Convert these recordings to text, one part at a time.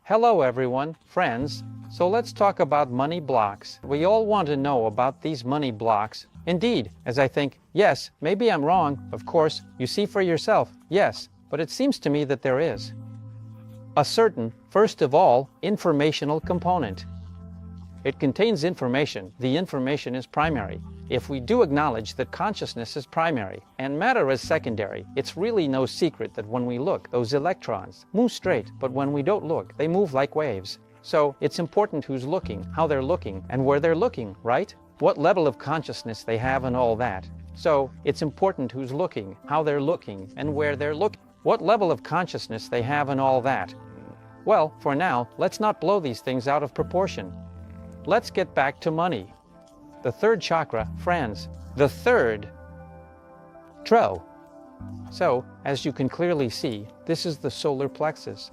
Hello everyone, friends. So let's talk about money blocks. We all want to know about these money blocks. Indeed, as I think, yes, maybe I'm wrong, of course, you see for yourself, yes, but it seems to me that there is a certain, first of all, informational component. It contains information. The information is primary. If we do acknowledge that consciousness is primary and matter is secondary, it's really no secret that when we look, those electrons move straight, but when we don't look, they move like waves. So it's important who's looking, how they're looking, and where they're looking, right? What level of consciousness they have and all that. So it's important who's looking, how they're looking, and where they're looking. What level of consciousness they have and all that. Well, for now, let's not blow these things out of proportion. Let's get back to money. The third chakra, friends. The third. Tro. So, as you can clearly see, this is the solar plexus.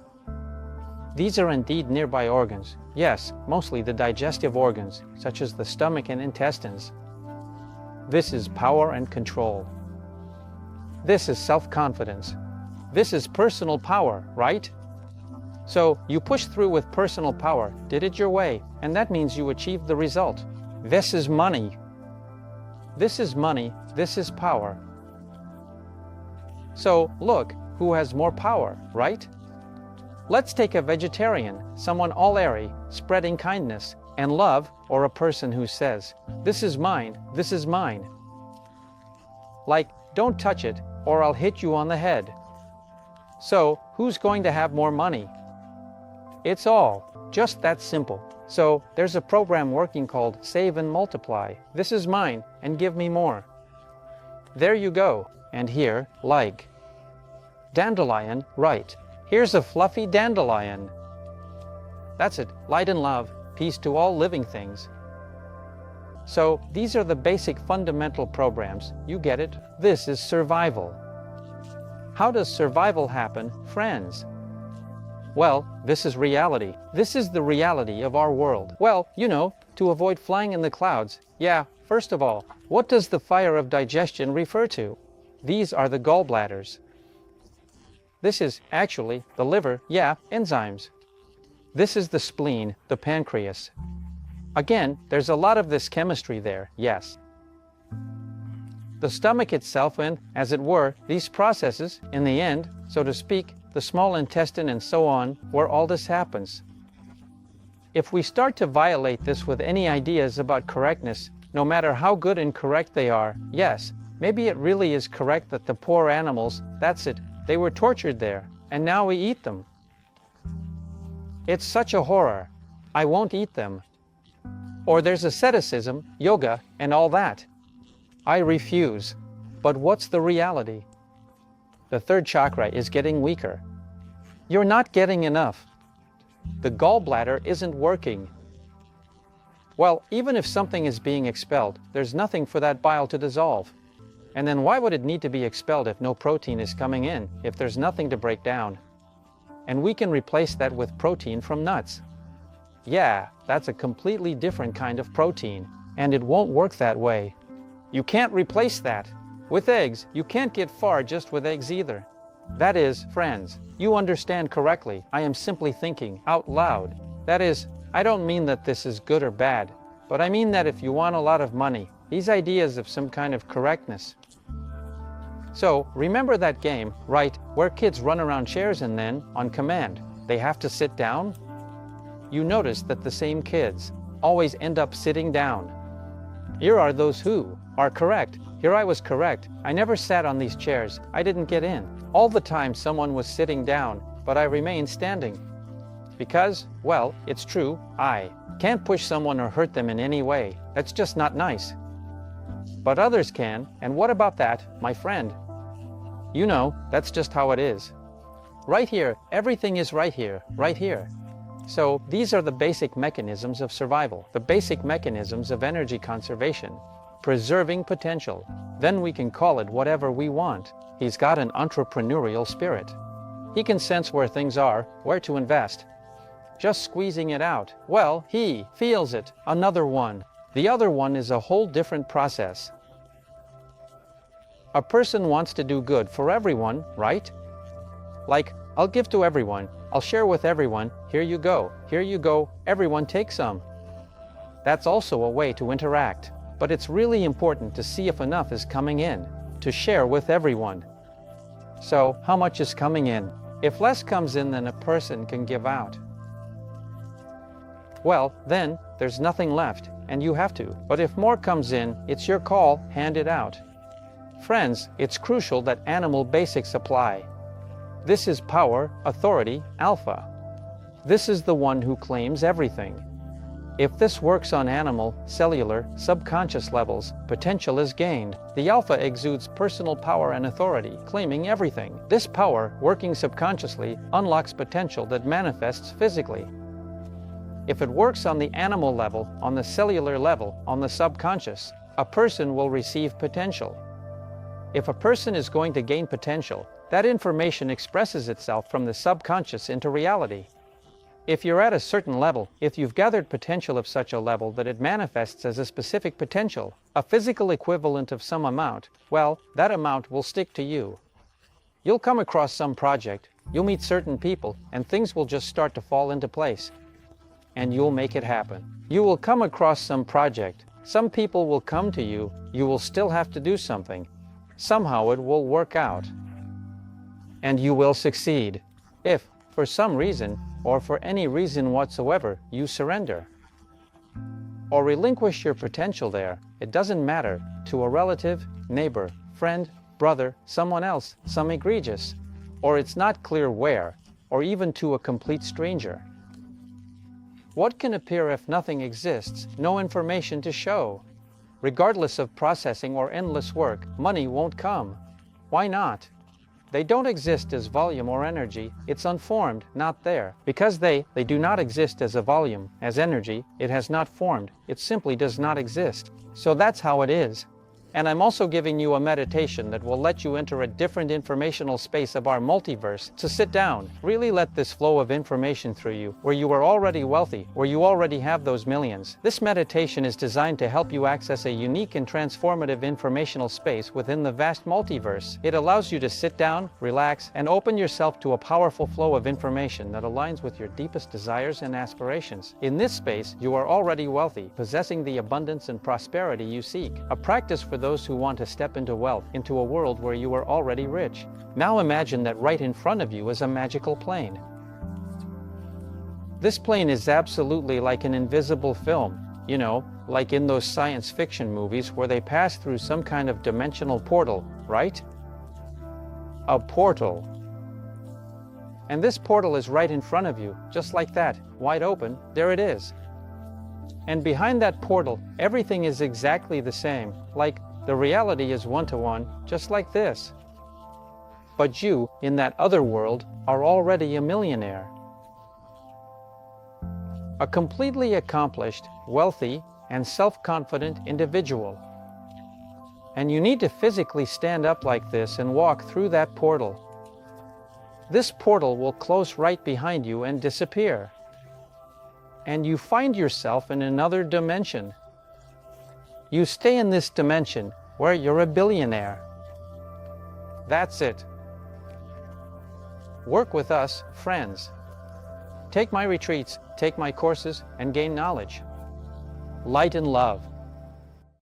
These are indeed nearby organs. Yes, mostly the digestive organs, such as the stomach and intestines. This is power and control. This is self-confidence. This is personal power, right? So, you push through with personal power, did it your way, and that means you achieved the result. This is money. This is money, this is power. So, look, who has more power, right? Let's take a vegetarian, someone all airy, spreading kindness and love, or a person who says, this is mine, this is mine. Like, don't touch it, or I'll hit you on the head. So, who's going to have more money? It's all just that simple. So, there's a program working called Save and Multiply. This is mine, and give me more. There you go. And here, like. Dandelion, right. Here's a fluffy dandelion. That's it. Light and love. Peace to all living things. So, these are the basic fundamental programs. You get it? This is survival. How does survival happen, friends? Well, this is reality. This is the reality of our world. Well, you know, to avoid flying in the clouds. Yeah, first of all, what does the fire of digestion refer to? These are the gallbladders. This is actually the liver, yeah, enzymes. This is the spleen, the pancreas. Again, there's a lot of this chemistry there, yes. The stomach itself and, as it were, these processes, in the end, so to speak, the small intestine and so on, where all this happens. If we start to violate this with any ideas about correctness, no matter how good and correct they are, yes, maybe it really is correct that the poor animals, that's it, they were tortured there, and now we eat them. It's such a horror. I won't eat them. Or there's asceticism, yoga, and all that. I refuse. But what's the reality? The third chakra is getting weaker. You're not getting enough. The gallbladder isn't working. Well, even if something is being expelled, there's nothing for that bile to dissolve. And then why would it need to be expelled if no protein is coming in, if there's nothing to break down? And we can replace that with protein from nuts. Yeah, that's a completely different kind of protein, and it won't work that way. You can't replace that. With eggs, you can't get far just with eggs either. That is, friends, you understand correctly. I am simply thinking out loud. That is, I don't mean that this is good or bad, but I mean that if you want a lot of money, these ideas of some kind of correctness. So, remember that game, right, where kids run around chairs and then, on command, they have to sit down? You notice that the same kids always end up sitting down. Here are those who are correct. Here I was correct. I never sat on these chairs. I didn't get in. All the time someone was sitting down, but I remained standing. Because, well, it's true, I can't push someone or hurt them in any way. That's just not nice. But others can, and what about that, my friend? You know, that's just how it is. Right here, everything is right here, right here. So, these are the basic mechanisms of survival, the basic mechanisms of energy conservation. Preserving potential. Then we can call it whatever we want. He's got an entrepreneurial spirit. He can sense where things are, where to invest. Just squeezing it out. Well, he feels it. Another one. The other one is a whole different process. A person wants to do good for everyone, right? Like, I'll give to everyone. I'll share with everyone. Here you go. Here you go. Everyone take some. That's also a way to interact. But it's really important to see if enough is coming in, to share with everyone. So, how much is coming in? If less comes in than a person can give out, well, then there's nothing left, and you have to. But if more comes in, it's your call, hand it out. Friends, it's crucial that animal basics apply. This is power, authority, alpha. This is the one who claims everything. If this works on animal, cellular, subconscious levels, potential is gained. The alpha exudes personal power and authority, claiming everything. This power, working subconsciously, unlocks potential that manifests physically. If it works on the animal level, on the cellular level, on the subconscious, a person will receive potential. If a person is going to gain potential, that information expresses itself from the subconscious into reality. If you're at a certain level, if you've gathered potential of such a level that it manifests as a specific potential, a physical equivalent of some amount, well, that amount will stick to you. You'll come across some project, you'll meet certain people, and things will just start to fall into place. And you'll make it happen. You will come across some project, some people will come to you, you will still have to do something. Somehow it will work out. And you will succeed. If, for some reason, or for any reason whatsoever, you surrender or relinquish your potential there, it doesn't matter, to a relative, neighbor, friend, brother, someone else, some egregious, or it's not clear where, or even to a complete stranger. What can appear if nothing exists, no information to show? Regardless of processing or endless work, money won't come. Why not? They don't exist as volume or energy. It's unformed, not there. Because they do not exist as a volume, as energy, it has not formed. It simply does not exist. So that's how it is. And I'm also giving you a meditation that will let you enter a different informational space of our multiverse. So sit down, really let this flow of information through you, where you are already wealthy, where you already have those millions. This meditation is designed to help you access a unique and transformative informational space within the vast multiverse. It allows you to sit down, relax, and open yourself to a powerful flow of information that aligns with your deepest desires and aspirations. In this space, you are already wealthy, possessing the abundance and prosperity you seek. A practice for those who want to step into wealth, into a world where you are already rich. Now imagine that right in front of you is a magical plane. This plane is absolutely like an invisible film, you know, like in those science fiction movies where they pass through some kind of dimensional portal, right? A portal. And this portal is right in front of you, just like that, wide open, there it is. And behind that portal, everything is exactly the same, like the reality is one-to-one, just like this. But you, in that other world, are already a millionaire. A completely accomplished, wealthy, and self-confident individual. And you need to physically stand up like this and walk through that portal. This portal will close right behind you and disappear. And you find yourself in another dimension. You stay in this dimension where you're a billionaire. That's it. Work with us, friends. Take my retreats, take my courses, and gain knowledge. Light and love.